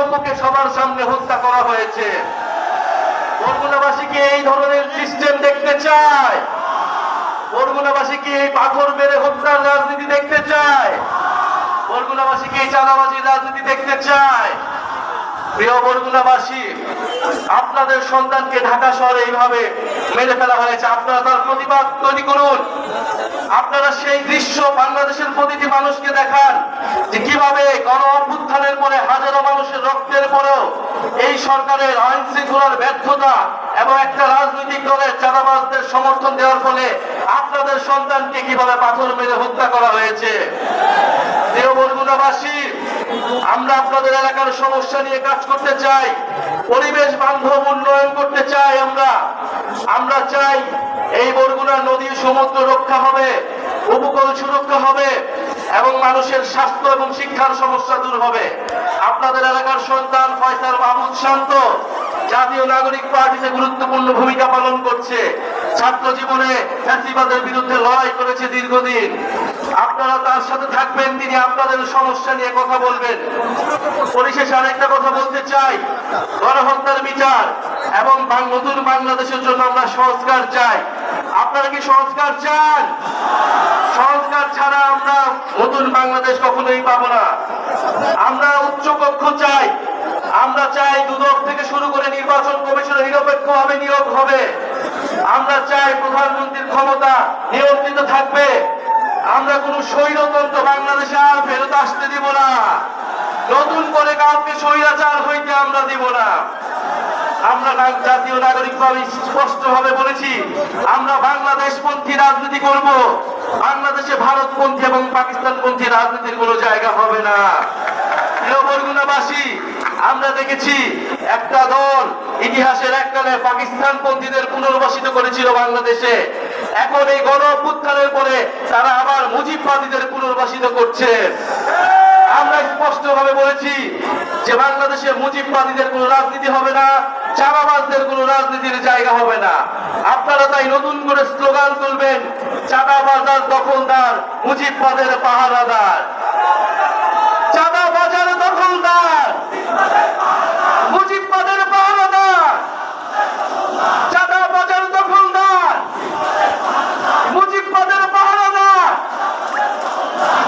সম্মুখে সবার সামনে হত্যা করা হয়েছে। বরগুনাবাসী কি এই ধরনের সিস্টেম দেখতে চায়? বরগুনাবাসী কি এই পাথর মেরে হত্যার রাজনীতি দেখতে চায়? বরগুনাবাসী কি এই চাঁদাবাজির রাজনীতি দেখতে চায়? প্রিয় বরগুনাবাসী, আপনাদের সন্তানকে ঢাকা শহরে এইভাবে মেরে ফেলা হয়েছে, আপনারা তার প্রতিবাদ তৈরি করুন। আপনারা সেই দৃশ্য বাংলাদেশের প্রতিটি মানুষকে দেখান যে কিভাবে গণ অভ্যুত্থানের পরে হাজারো মানুষের রক্তের পরেও এই সরকারের আইন শৃঙ্খলার ব্যর্থতা এবং একটা রাজনৈতিক দলের চাঁদাবাজদের সমর্থন দেওয়ার ফলে আপনাদের সন্তানকে কিভাবে পাথর মেরে হত্যা করা হয়েছে। প্রিয় বরগুনাবাসী, আমরা আপনাদের এলাকার সমস্যা নিয়ে কাজ করতে চাই, পরিবেশ বান্ধব উন্নয়ন করতে চাই। আমরা চাই এই বরগুনা নদী সমুদ্র রক্ষা হবে, উপকূল সুরক্ষা হবে এবং মানুষের স্বাস্থ্য এবং শিক্ষার সমস্যা দূর হবে। আপনাদের এলাকার সন্তান ফয়সাল মাহমুদ শান্ত জাতীয় নাগরিক পার্টিতে গুরুত্বপূর্ণ ভূমিকা পালন করছে, ছাত্র জীবনে ফ্যাসিবাদের বিরুদ্ধে লড়াই করেছে দীর্ঘদিন। আপনারা তার সাথে থাকবেন, তিনি আপনাদের সমস্যা নিয়ে কথা বলবেন। পরিশেষে আরেকটা কথা বলতে চাই, গণহত্যার বিচার এবং নতুন বাংলাদেশের জন্য আমরা সংস্কার চাই। আপনারা কি সংস্কার চান? সংস্কার ছাড়া আমরা নতুন বাংলাদেশ কখনোই পাবো না। আমরা উচ্চকক্ষ চাই, আমরা চাই দুদক থেকে শুরু করে নির্বাচন কমিশনে নিরপেক্ষভাবে নিয়োগ হবে। আমরা চাই প্রধানমন্ত্রীর ক্ষমতা নিয়ন্ত্রিত থাকবে। আমরা কোন স্বৈরতন্ত্র বাংলাদেশে আর ফেরত আসতে দিব না। নতুন করে কাউকে স্বৈরাচার হইতে আমরা দিব না। আমরা জাতীয় নাগরিক পার্টি স্পষ্টভাবে বলেছি, আমরা বাংলাদেশপন্থী রাজনীতি করব। বাংলাদেশে ভারতপন্থী এবং পাকিস্তানপন্থী রাজনীতির কোনো জায়গা হবে না। প্রিয় বরগুনাবাসী, আমরা দেখেছি একটা দল ইতিহাসের এককালে পাকিস্তানপন্থীদের পুনর্বাসিত করেছিল বাংলাদেশে। এখন এই গণ অভ্যুত্থানের পরে তারা আবার মুজিববাদীদের পুনর্বাসিত করছে। আমরা স্পষ্টভাবে বলেছি যে বাংলাদেশে মুজিববাদীদের কোনো রাজনীতি হবে না, চাঁদাবাজদের কোনো রাজনীতির জায়গা হবে না। আপনারা তাই নতুন করে স্লোগান তুলবেন, চাঁদাবাজ আর দখলদার, মুজিববাদের পাহারাদার। চাঁদাবাজার দখলদার, মুজিববাদের পাহারাদার। চাঁদাবাজার দখলদার, মুজিববাদের পাহারাদার।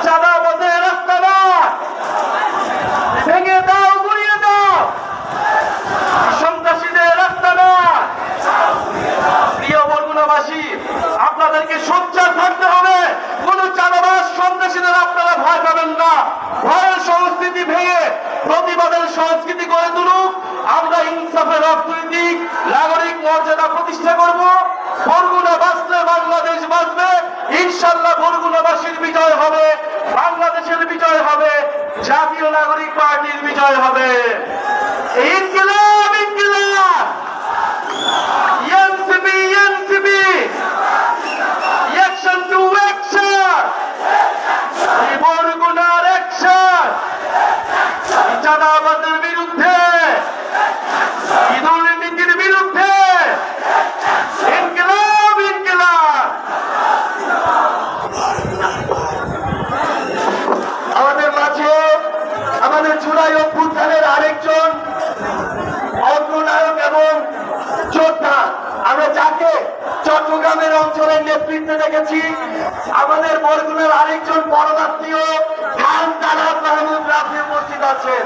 চাঁদাবাজের রাস্তাঘাট ভেঙে দাও, গুড়িয়ে দাও। সন্ত্রাসীদের রাস্তাঘাট। প্রিয় বরগুনাবাসী, আপনাদেরকে সোচ্চার থাকতে হবে। কোন চাঁদাবাজ সন্ত্রাসীদের আপনারা ভয় পাবেন না। ভয়ের সংস্কৃতি ভেঙে প্রতিবাদের সংস্কৃতি গড়ে তুলুক। আমরা ইনসাফের অর্থনৈতিক নাগরিক মর্যাদা প্রতিষ্ঠা করব। বরগুনা বাঁচলে বাংলাদেশ বাঁচবে। ইনশাআল্লাহ বরগুনাবাসীর বিজয় হবে, বাংলাদেশের বিজয় হবে, জাতীয় নাগরিক পার্টির বিজয় হবে। ইনকিলাব, ইনকিলাব। NCP, NCP. Action to action. বরগুনার অ্যাকশন। চাঁদাবাজের বিরুদ্ধে, দুর্নীতির বিরুদ্ধে। ইনকিলাব, ইনকিলাব। আমাদের মাঝে আমাদের জুলাই অভ্যুত্থানের আরেকজন অগ্রনায়ক এবং যোদ্ধা, আমরা যাকে চট্টগ্রামের অঞ্চলের নেতৃত্বে দেখেছি, আমাদের বরগুনার আরেকজন পরমাত্মীয় খান তালাব মাহমুদ রাফি উপস্থিত আছেন।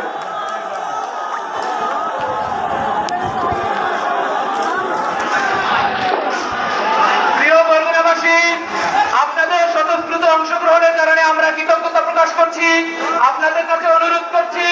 প্রিয় বরগুনাবাসী, আপনাদের স্বতঃস্ফূর্ত অংশগ্রহণের কারণে আমরা কৃতজ্ঞতা প্রকাশ করছি। আপনাদের কাছে অনুরোধ করছি